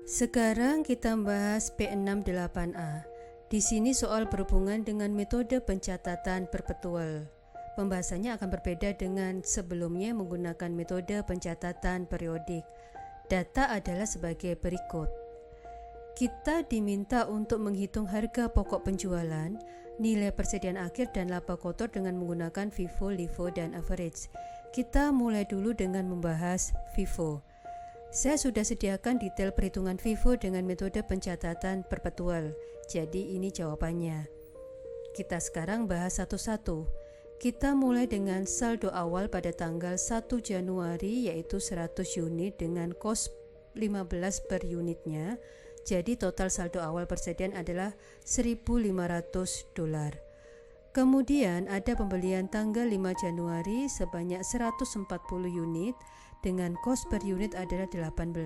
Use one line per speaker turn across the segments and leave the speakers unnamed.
Sekarang kita membahas P68A. Di sini soal berhubungan dengan metode pencatatan perpetual. Pembahasannya akan berbeda dengan sebelumnya menggunakan metode pencatatan periodik. Data adalah sebagai berikut. Kita diminta untuk menghitung harga pokok penjualan, nilai persediaan akhir dan laba kotor dengan menggunakan FIFO, LIFO, dan average. Kita mulai dulu dengan membahas FIFO. Saya sudah sediakan detail perhitungan FIFO dengan metode pencatatan perpetual. Jadi ini jawabannya. Kita sekarang bahas satu-satu. Kita mulai dengan saldo awal pada tanggal 1 Januari yaitu 100 unit dengan kos 15 per unitnya. Jadi total saldo awal persediaan adalah $1.500. Kemudian ada pembelian tanggal 5 Januari sebanyak 140 unit dengan kos per unit adalah 18.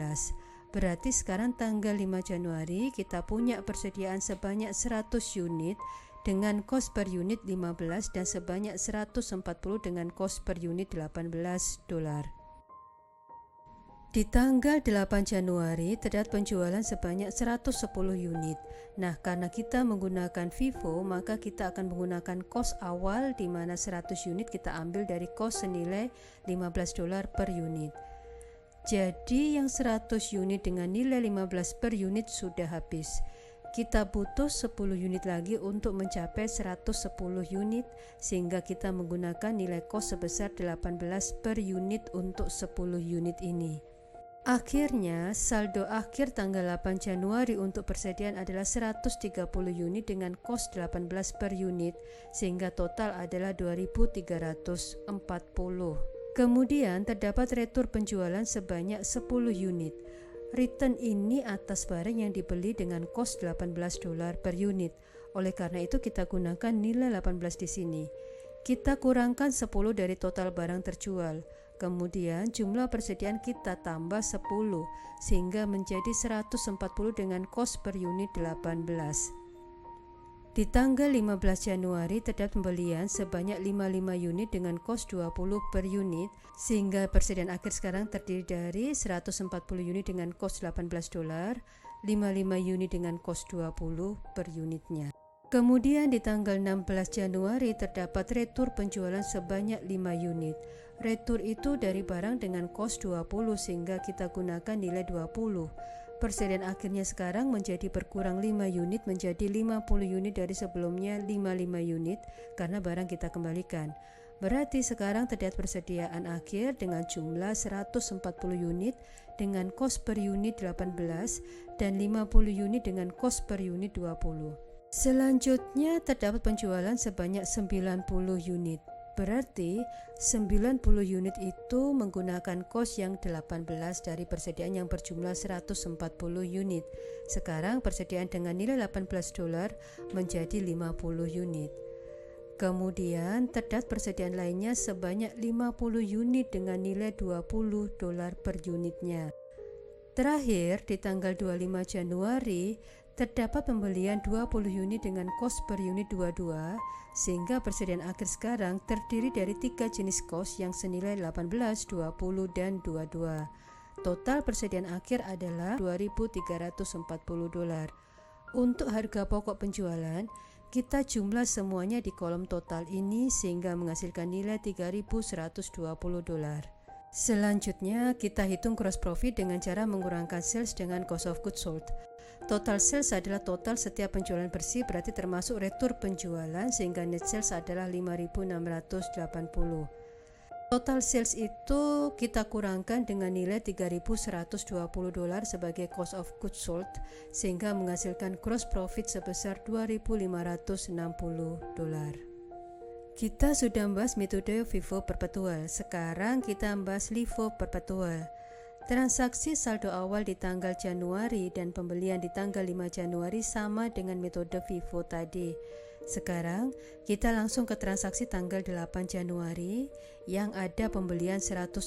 Berarti sekarang tanggal 5 Januari kita punya persediaan sebanyak 100 unit dengan kos per unit 15 dan sebanyak 140 dengan kos per unit $18. Di tanggal 8 Januari terdapat penjualan sebanyak 110 unit. Nah, karena kita menggunakan FIFO, maka kita akan menggunakan kos awal di mana 100 unit kita ambil dari kos senilai $15 per unit. Jadi yang 100 unit dengan nilai 15 per unit sudah habis. Kita butuh 10 unit lagi untuk mencapai 110 unit sehingga kita menggunakan nilai kos sebesar 18 per unit untuk 10 unit ini. Akhirnya, saldo akhir tanggal 8 Januari untuk persediaan adalah 130 unit dengan kos 18 per unit, sehingga total adalah 2.340. Kemudian terdapat retur penjualan sebanyak 10 unit. Return ini atas barang yang dibeli dengan kos $18 per unit. Oleh karena itu kita gunakan nilai 18 di sini. Kita kurangkan 10 dari total barang terjual. Kemudian jumlah persediaan kita tambah 10 sehingga menjadi 140 dengan kos per unit 18. Di tanggal 15 Januari terdapat pembelian sebanyak 55 unit dengan kos 20 per unit sehingga persediaan akhir sekarang terdiri dari 140 unit dengan kos $18, 55 unit dengan kos 20 per unitnya. Kemudian di tanggal 16 Januari terdapat retur penjualan sebanyak 5 unit. Retur itu dari barang dengan kos 20 sehingga kita gunakan nilai 20. Persediaan akhirnya sekarang menjadi berkurang 5 unit menjadi 50 unit dari sebelumnya 55 unit karena barang kita kembalikan. Berarti sekarang terdapat persediaan akhir dengan jumlah 140 unit dengan kos per unit 18 dan 50 unit dengan kos per unit 20. Selanjutnya terdapat penjualan sebanyak 90 unit. Berarti 90 unit itu menggunakan kos yang 18 dari persediaan yang berjumlah 140 unit. Sekarang persediaan dengan nilai $18 menjadi 50 unit. Kemudian terdapat persediaan lainnya sebanyak 50 unit dengan nilai $20 per unitnya. Terakhir di tanggal 25 Januari terdapat pembelian 20 unit dengan kos per unit 22 sehingga persediaan akhir sekarang terdiri dari 3 jenis kos yang senilai 18, 20, dan 22. Total persediaan akhir adalah $2.340. Untuk harga pokok penjualan, kita jumlah semuanya di kolom total ini sehingga menghasilkan nilai $3.120. Selanjutnya, kita hitung gross profit dengan cara mengurangkan sales dengan cost of goods sold. Total sales adalah total setiap penjualan bersih berarti termasuk retur penjualan sehingga net sales adalah 5.680. Total sales itu kita kurangkan dengan nilai $3.120 sebagai cost of goods sold sehingga menghasilkan gross profit sebesar $2.560. Kita sudah membahas metode FIFO perpetual. Sekarang kita membahas LIFO perpetual. Transaksi saldo awal di tanggal Januari dan pembelian di tanggal 5 Januari sama dengan metode FIFO tadi. Sekarang kita langsung ke transaksi tanggal 8 Januari yang ada pembelian 110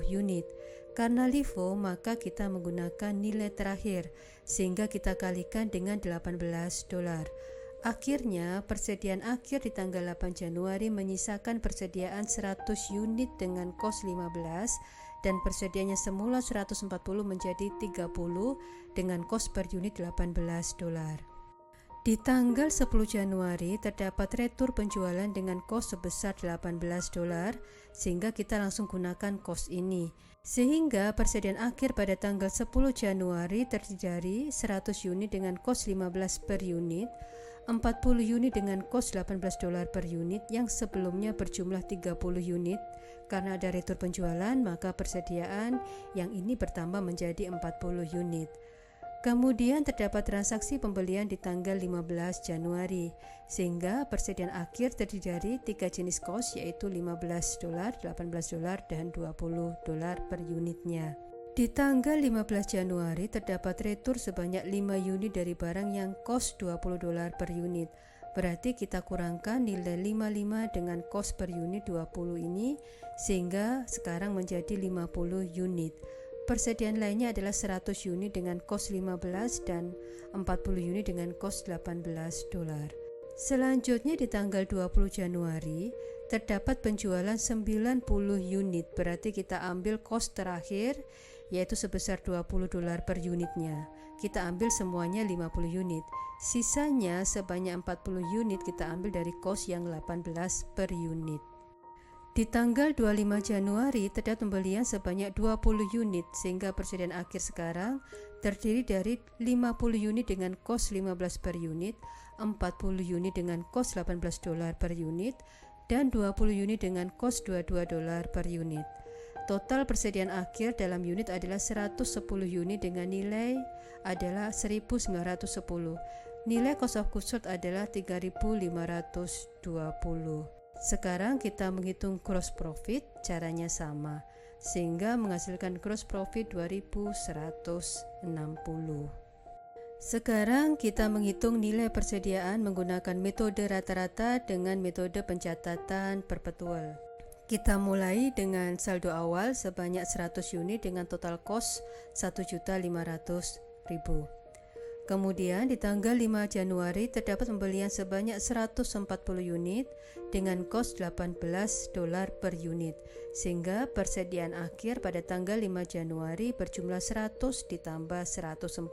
unit. Karena LIFO maka kita menggunakan nilai terakhir sehingga kita kalikan dengan $18. Akhirnya, persediaan akhir di tanggal 8 Januari menyisakan persediaan 100 unit dengan kos 15 dan persediaannya semula 140 menjadi 30 dengan cost per unit $18. Di tanggal 10 Januari terdapat retur penjualan dengan kos sebesar $18 sehingga kita langsung gunakan kos ini. Sehingga persediaan akhir pada tanggal 10 Januari terdiri dari 100 unit dengan kos 15 per unit, 40 unit dengan kos $18 per unit yang sebelumnya berjumlah 30 unit. Karena ada retur penjualan maka persediaan yang ini bertambah menjadi 40 unit. Kemudian terdapat transaksi pembelian di tanggal 15 Januari, sehingga persediaan akhir terdiri dari 3 jenis kos yaitu $15, $18, dan $20 per unitnya. Di tanggal 15 Januari terdapat retur sebanyak 5 unit dari barang yang kos $20 per unit. Berarti kita kurangkan nilai 55 dengan kos per unit 20 ini, sehingga sekarang menjadi 50 unit. Persediaan lainnya adalah 100 unit dengan kos 15 dan 40 unit dengan kos $18. Selanjutnya di tanggal 20 Januari terdapat penjualan 90 unit, berarti kita ambil kos terakhir yaitu sebesar $20 per unitnya. Kita ambil semuanya 50 unit. Sisanya sebanyak 40 unit kita ambil dari kos yang 18 per unit. Di tanggal 25 Januari terdapat pembelian sebanyak 20 unit sehingga persediaan akhir sekarang terdiri dari 50 unit dengan kos 15 per unit, 40 unit dengan kos $18 per unit, dan 20 unit dengan kos $22 per unit. Total persediaan akhir dalam unit adalah 110 unit dengan nilai adalah 1.910. Nilai cost of goods sold adalah 3.520. Sekarang kita menghitung gross profit, caranya sama, sehingga menghasilkan gross profit 2.160. Sekarang kita menghitung nilai persediaan menggunakan metode rata-rata dengan metode pencatatan perpetual. Kita mulai dengan saldo awal sebanyak 100 unit dengan total cost 1.500.000. Kemudian di tanggal 5 Januari terdapat pembelian sebanyak 140 unit dengan kos $18 per unit, sehingga persediaan akhir pada tanggal 5 Januari berjumlah 100 ditambah 140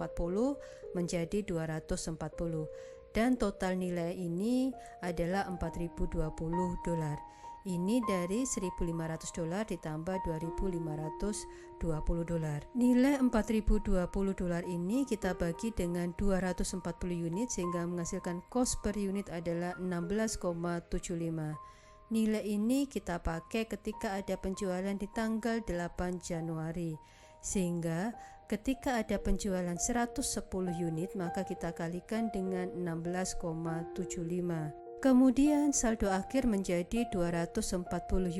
menjadi 240, dan total nilai ini adalah $4.020. Ini dari $1.500 ditambah $2.520. Nilai $4.020 ini kita bagi dengan 240 unit sehingga menghasilkan cost per unit adalah 16,75. Nilai ini kita pakai ketika ada penjualan di tanggal 8 Januari. Sehingga ketika ada penjualan 110 unit maka kita kalikan dengan 16,75. Kemudian saldo akhir menjadi 240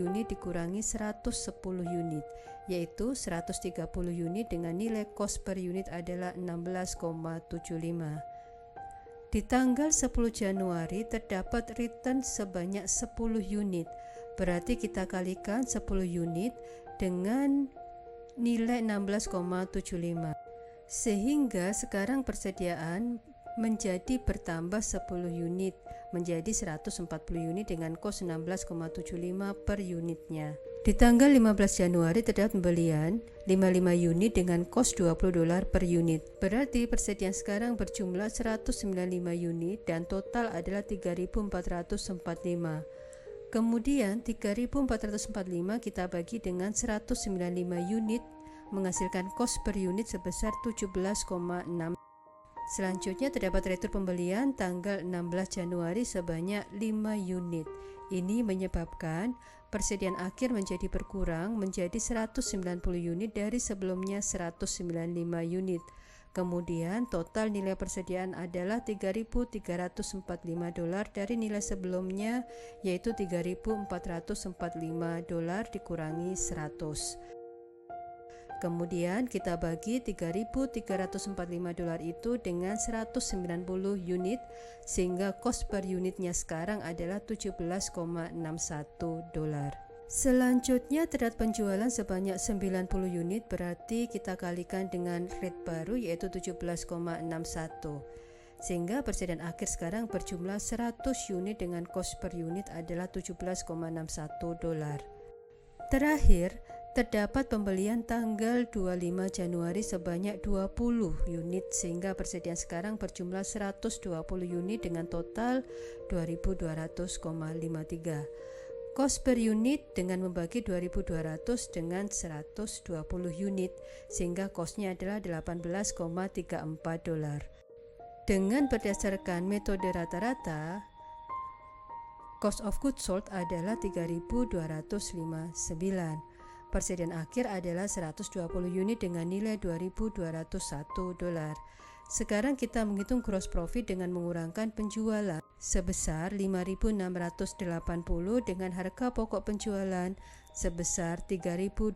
unit dikurangi 110 unit, yaitu 130 unit dengan nilai cost per unit adalah 16,75. Di tanggal 10 Januari terdapat return sebanyak 10 unit, berarti kita kalikan 10 unit dengan nilai 16,75. Sehingga sekarang persediaan menjadi bertambah 10 unit menjadi 140 unit dengan kos 16,75 per unitnya. Di tanggal 15 Januari terdapat pembelian 55 unit dengan kos $20 per unit. Berarti persediaan sekarang berjumlah 195 unit dan total adalah 3.445. Kemudian 3.445 kita bagi dengan 195 unit menghasilkan kos per unit sebesar 17,6. Selanjutnya terdapat retur pembelian tanggal 16 Januari sebanyak 5 unit. Ini menyebabkan persediaan akhir menjadi berkurang menjadi 190 unit dari sebelumnya 195 unit. Kemudian total nilai persediaan adalah $3.345 dari nilai sebelumnya yaitu $3.445 dikurangi 100. Kemudian kita bagi $3.345 itu dengan 190 unit sehingga cost per unitnya sekarang adalah $17,61. Selanjutnya terdapat penjualan sebanyak 90 unit, berarti kita kalikan dengan rate baru yaitu 17,61. Sehingga persediaan akhir sekarang berjumlah 100 unit dengan cost per unit adalah $17,61. Terakhir, Terdapat pembelian tanggal 25 Januari sebanyak 20 unit sehingga persediaan sekarang berjumlah 120 unit dengan total 2.200,53. Kos per unit dengan membagi 2.200 dengan 120 unit sehingga kosnya adalah $18,34. Dengan berdasarkan metode rata-rata, cost of goods sold adalah 3.259. Persediaan akhir adalah 120 unit dengan nilai $2.201. Sekarang kita menghitung gross profit dengan mengurangkan penjualan sebesar 5.680 dengan harga pokok penjualan sebesar 3.259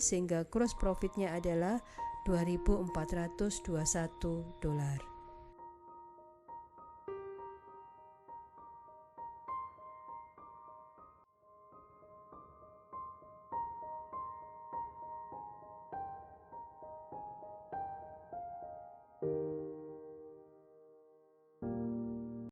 sehingga gross profitnya adalah $2.421.